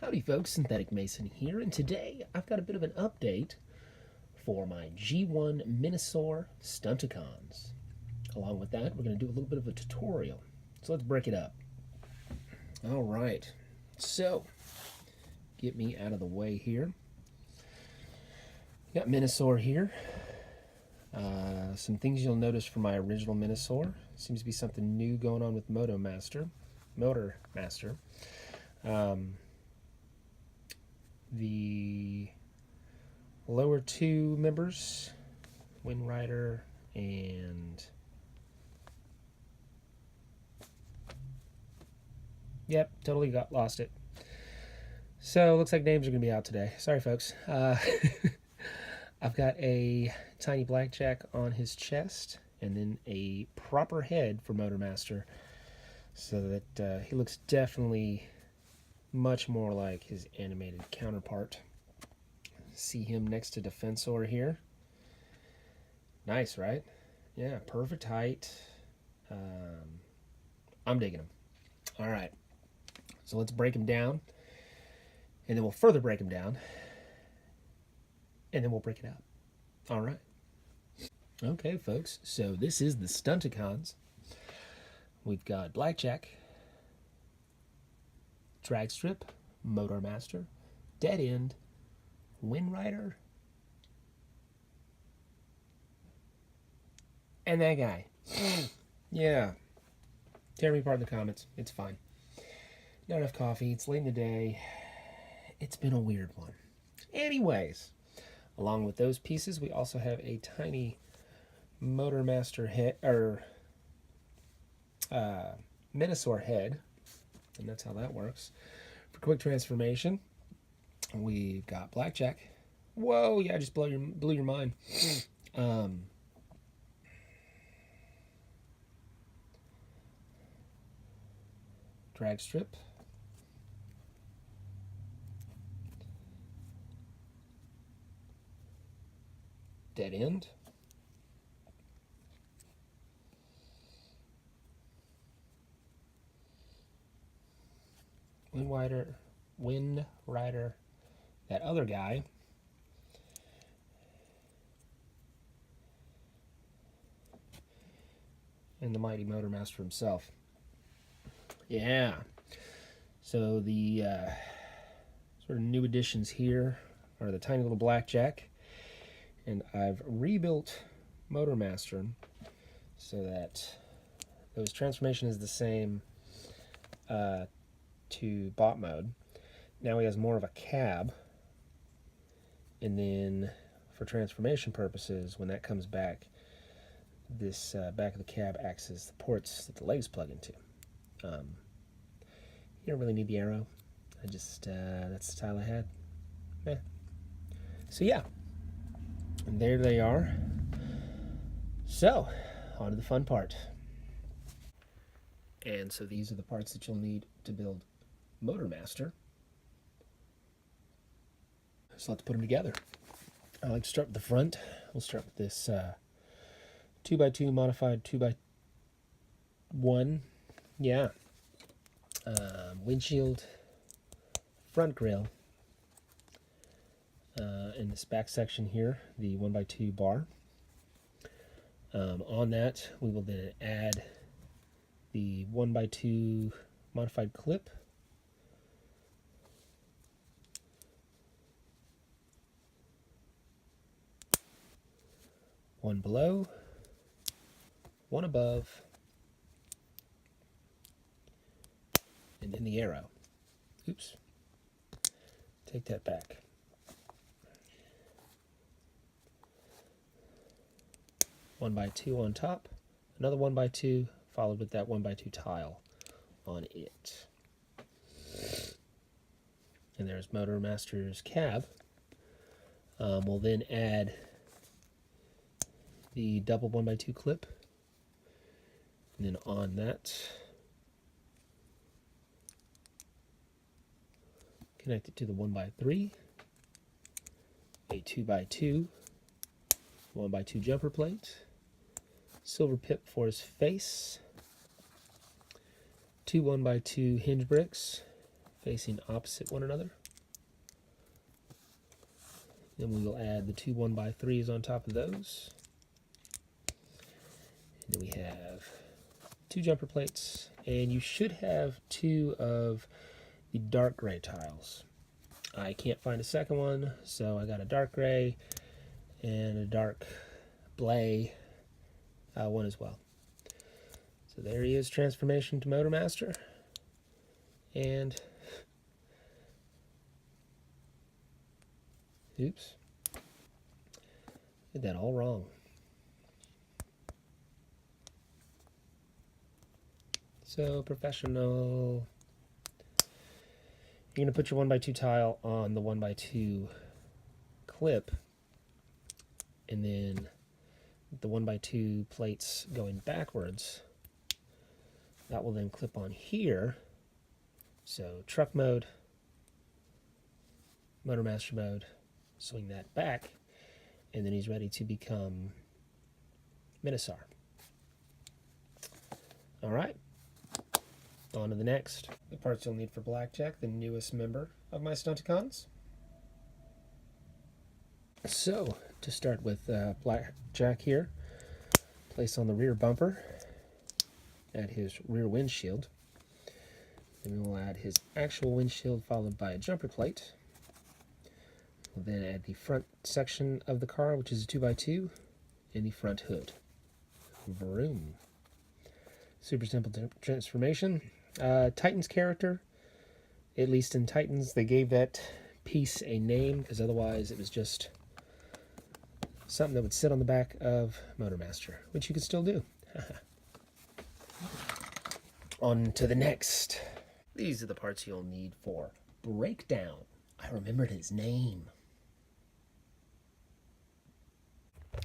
Howdy folks, Synthetic Mason here, and today I've got a bit of an update for my G1 Menasor Stunticons. Along with that, we're going to do a little bit of a tutorial. So let's break it up. Alright, so get me out of the way here. Got Menasor here. Some things you'll notice from my original Menasor. Seems to be something new going on with Motormaster. The lower two members, Wind Rider and yep, totally lost it. So looks like names are gonna be out today. Sorry, folks. I've got a tiny Blackjack on his chest, and then a proper head for Motormaster, so that he looks definitely much more like his animated counterpart. See him next to Defensor here. Nice, right? Yeah, perfect height. I'm digging him. All right, so let's break him down, and then we'll further break him down, and then we'll break it up. All right. Okay, folks, so this is the Stunticons. We've got Blackjack, Dragstrip, Motormaster, Dead End, Wind Rider, and that guy. Yeah. Tear me apart in the comments. It's fine. Not enough coffee. It's late in the day. It's been a weird one. Anyways, along with those pieces, we also have a tiny Motormaster head, or Minotaurs Head, and that's how that works. For quick transformation, we've got Blackjack. Whoa, yeah, just blew your mind. Dragstrip. Dead End. Wind Rider, that other guy. And the mighty Motormaster himself. Yeah. So the sort of new additions here are the tiny little Blackjack. And I've rebuilt Motormaster so that his transformation is the same to bot mode. Now he has more of a cab, and then for transformation purposes, when that comes back, this back of the cab acts as the ports that the legs plug into. You don't really need the arrow. I just that's the style I had. So yeah, and there they are. So on to the fun part. And so these are the parts that you'll need to build Motormaster. So let's put them together. I like to start with the front. We'll start with this 2x2 modified 2x1. Yeah. Windshield, front grille, in this back section here, the 1x2 bar. On that, we will then add the 1x2 modified clip. One below, one above, and then the arrow. Oops. Take that back. One by two on top, another 1x2, followed with that 1x2 tile on it. And there's Motormaster's cab. We'll then add the double 1x2 clip, and then on that, connect it to the 1x3, a 2x2, 1x2 jumper plate, silver pip for his face, two 1x2 hinge bricks facing opposite one another. Then we will add the two 1x3s on top of those. And then we have two jumper plates, and you should have two of the dark gray tiles. I can't find a second one, so I got a dark gray and a dark blay one as well. So there he is, transformation to Motormaster. And oops, did that all wrong. So professional. You're going to put your 1x2 tile on the 1x2 clip, and then the 1x2 plates going backwards. That will then clip on here. So truck mode, Motormaster mode, swing that back, and then he's ready to become Menasor. All right. On to the next. The parts you'll need for Blackjack, the newest member of my Stunticons. So, to start with Blackjack here, place on the rear bumper, add his rear windshield. Then we will add his actual windshield followed by a jumper plate. We'll then add the front section of the car, which is a 2x2, and the front hood. Vroom. Super simple transformation. Titans character, at least in Titans, they gave that piece a name, because otherwise it was just something that would sit on the back of Motormaster, which you could still do. On to the next. These are the parts you'll need for Breakdown. I remembered his name.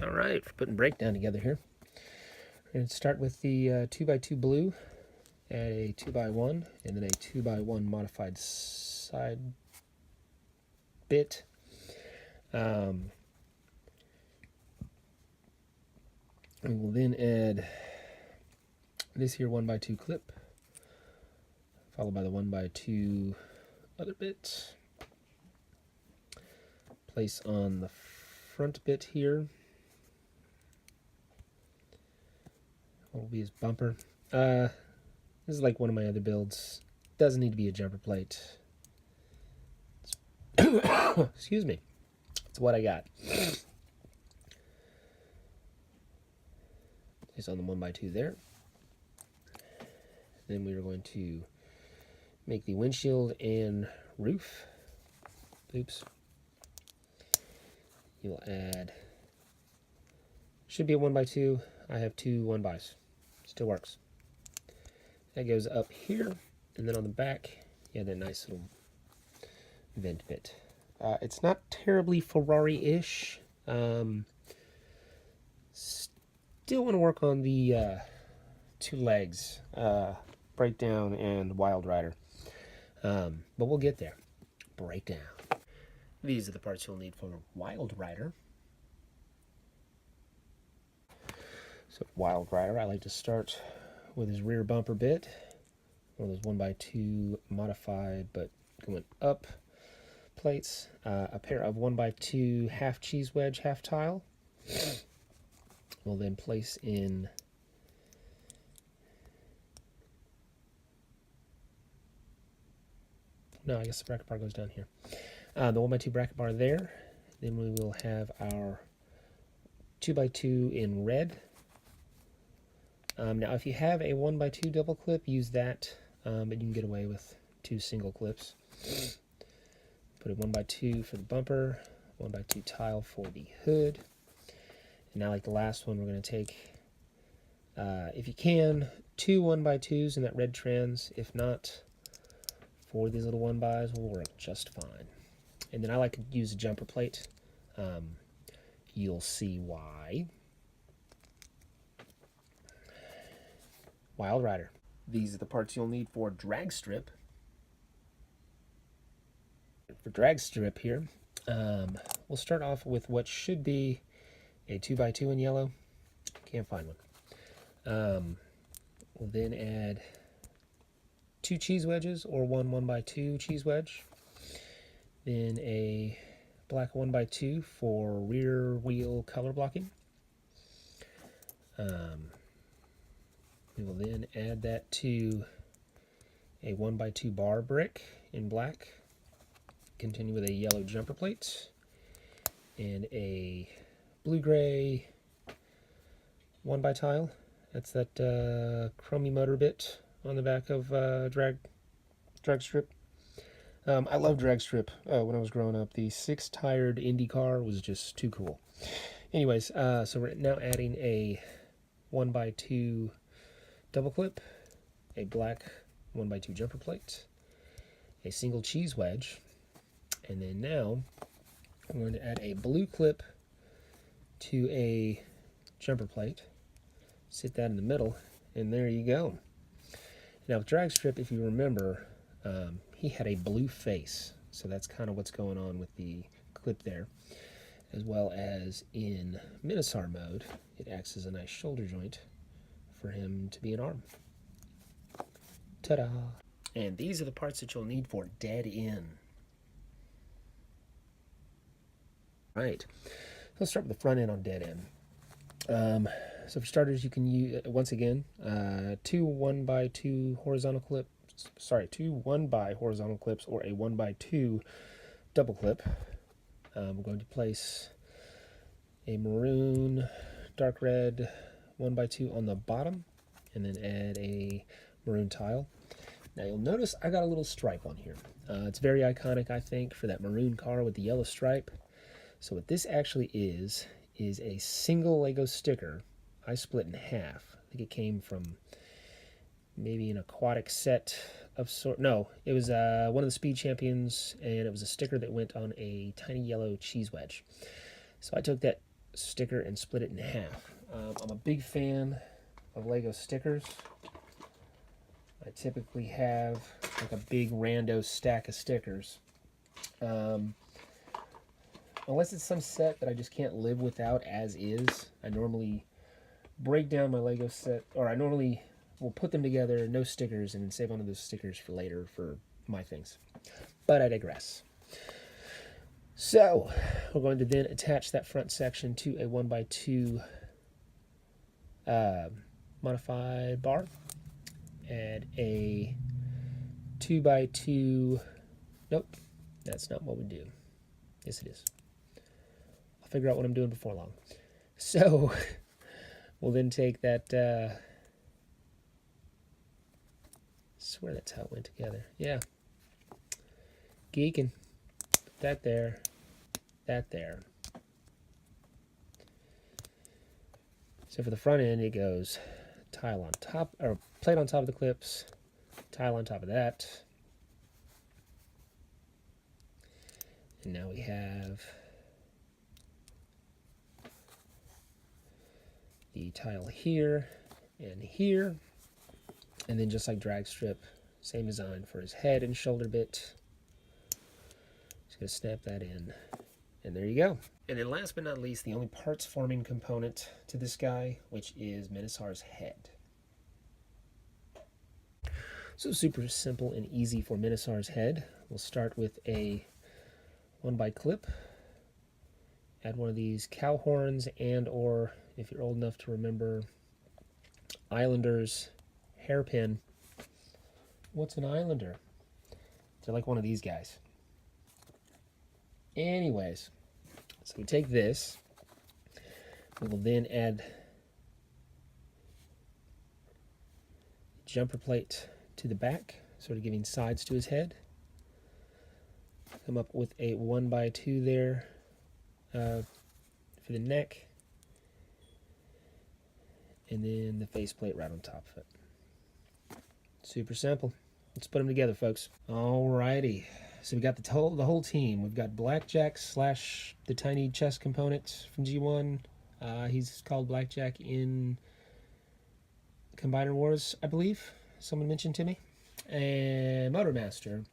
All right, for putting Breakdown together here. We're going to start with the 2x2 blue. Add a 2x1 and then a 2x1 modified side bit. We will then add this here 1x2 clip, followed by the 1x2 other bit. Place on the front bit here. What will be his bumper? This is like one of my other builds. Doesn't need to be a jumper plate. Excuse me. That's what I got. It's on the 1x2 there. Then we are going to make the windshield and roof. Oops. You'll add, should be a 1x2. I have two 1x's. Still works. That goes up here, and then on the back, you have that nice little vent bit. It's not terribly Ferrari-ish. Still want to work on the two legs, Breakdown and Wild Rider. But we'll get there. Breakdown. These are the parts you'll need for Wild Rider. So Wild Rider, I like to start with his rear bumper bit, one of those 1x2 modified but going up plates, a pair of 1x2 half cheese wedge, half tile. We'll then place in no, I guess the bracket bar goes down here. The 1x2 bracket bar there. Then we will have our 2x2 in red. Now, if you have a 1x2 double clip, use that, but you can get away with two single clips. Put a 1x2 for the bumper, 1x2 tile for the hood. And now, like the last one, we're going to take, if you can, two 1x2s in that red trans. If not, 4 of these little 1x's will work just fine. And then I like to use a jumper plate. You'll see why. Wild Rider. These are the parts you'll need for drag strip. For drag strip here, we'll start off with what should be a 2x2 in yellow. Can't find one. We'll then add 2 cheese wedges or one 1x2 cheese wedge. Then a black 1x2 for rear wheel color blocking. We will then add that to a 1x2 bar brick in black. Continue with a yellow jumper plate and a blue-gray 1x tile. That's that chromey motor bit on the back of drag strip. I love drag strip. When I was growing up, the 6-tired Indy car was just too cool. Anyways, so we're now adding a 1x2 double clip, a black 1x2 jumper plate, a single cheese wedge, and then now I'm going to add a blue clip to a jumper plate, sit that in the middle, and there you go. Now with drag strip, if you remember, he had a blue face, so that's kind of what's going on with the clip there. As well as in Menasor mode, it acts as a nice shoulder joint for him to be an arm. Ta-da! And these are the parts that you'll need for Dead End. Right, let's start with the front end on Dead End. So for starters, you can use, once again, 2 1x2 horizontal clips, sorry, 2 1x horizontal clips or a 1x2 double clip. We're going to place a maroon, dark red 1x2 on the bottom, and then add a maroon tile. Now you'll notice I got a little stripe on here. It's very iconic, I think, for that maroon car with the yellow stripe. So what this actually is a single Lego sticker I split in half. I think it came from maybe an aquatic set of sort. No, it was one of the Speed Champions, and it was a sticker that went on a tiny yellow cheese wedge. So I took that sticker and split it in half. I'm a big fan of Lego stickers. I typically have like a big rando stack of stickers. Unless it's some set that I just can't live without as is, I normally break down my Lego set, or I normally will put them together, no stickers, and save one of those stickers for later for my things. But I digress. So, we're going to then attach that front section to a 1x2 modified bar. Add a 2x2, nope, that's not what we do. Yes, it is. I'll figure out what I'm doing before long. So, we'll then take that, I swear that's how it went together. Yeah. Geeking. Put that there. That there. So for the front end, it goes tile on top, or plate on top of the clips, tile on top of that. And now we have the tile here and here. And then just like drag strip, same design for his head and shoulder bit. Just going to snap that in. And there you go. And then last but not least, the only parts forming component to this guy, which is Minotaurs Head. So super simple and easy for Minotaurs Head. We'll start with a 1x clip. Add one of these cow horns, and or if you're old enough to remember Islanders hairpin. What's an Islander? They're like one of these guys. Anyways, so we take this. We will then add jumper plate to the back, sort of giving sides to his head. Come up with a 1x2 there for the neck. And then the faceplate right on top of it. Super simple. Let's put them together, folks. Alrighty. So we got the whole team. We've got Blackjack slash the tiny chest component from G1. He's called Blackjack in Combiner Wars, I believe. Someone mentioned to me. And Motormaster,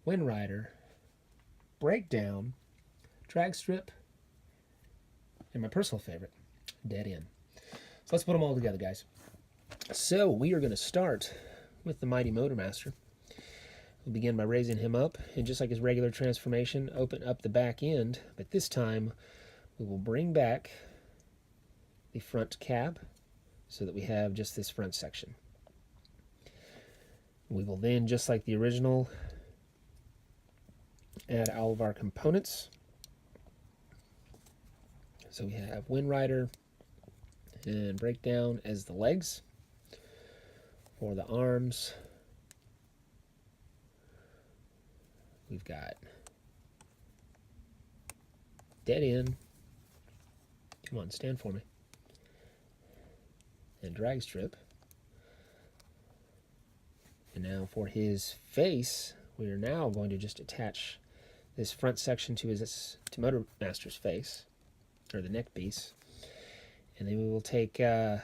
Wind Rider, Breakdown, Drag Strip, and my personal favorite, Dead End. So let's put them all together, guys. So we are going to start with the mighty Motormaster. We'll begin by raising him up, and just like his regular transformation, open up the back end, but this time we will bring back the front cab so that we have just this front section. We will then, just like the original, add all of our components. So we have Wind Rider and Breakdown as the legs. For the arms, we've got Dead End. Come on, stand for me. And Drag Strip. And now for his face, we are now going to just attach this front section to Motormaster's face, or the neck piece, and then we will take I'll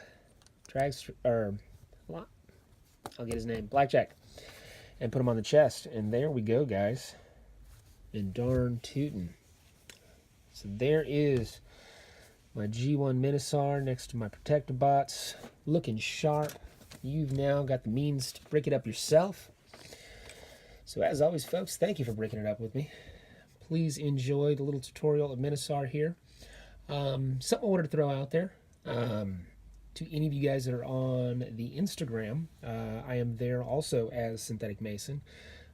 get his name, Blackjack, and put him on the chest, and there we go, guys. And darn tootin'. So there is my G1 Menasor next to my protector bots, looking sharp. You've now got the means to break it up yourself. So as always, folks, thank you for breaking it up with me. Please enjoy the little tutorial of Menasor here. Something I wanted to throw out there. To any of you guys that are on the Instagram, I am there also as Synthetic Mason,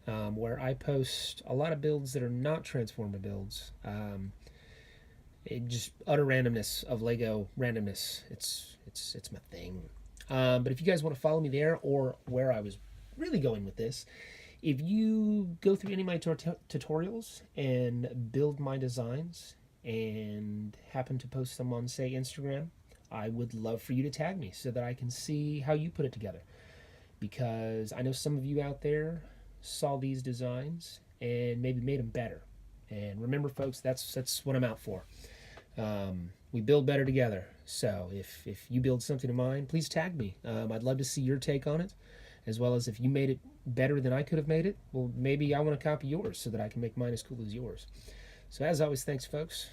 where I post a lot of builds that are not Transformer builds. Just utter randomness of Lego randomness. It's my thing. But if you guys want to follow me there, or where I was really going with this, if you go through any of my tutorials and build my designs and happen to post them on, say, Instagram, I would love for you to tag me so that I can see how you put it together. Because I know some of you out there saw these designs and maybe made them better. And remember, folks, that's what I'm out for. We build better together. So if you build something of mine, please tag me. I'd love to see your take on it, as well as if you made it better than I could have made it, well, maybe I want to copy yours so that I can make mine as cool as yours. So as always, thanks, folks.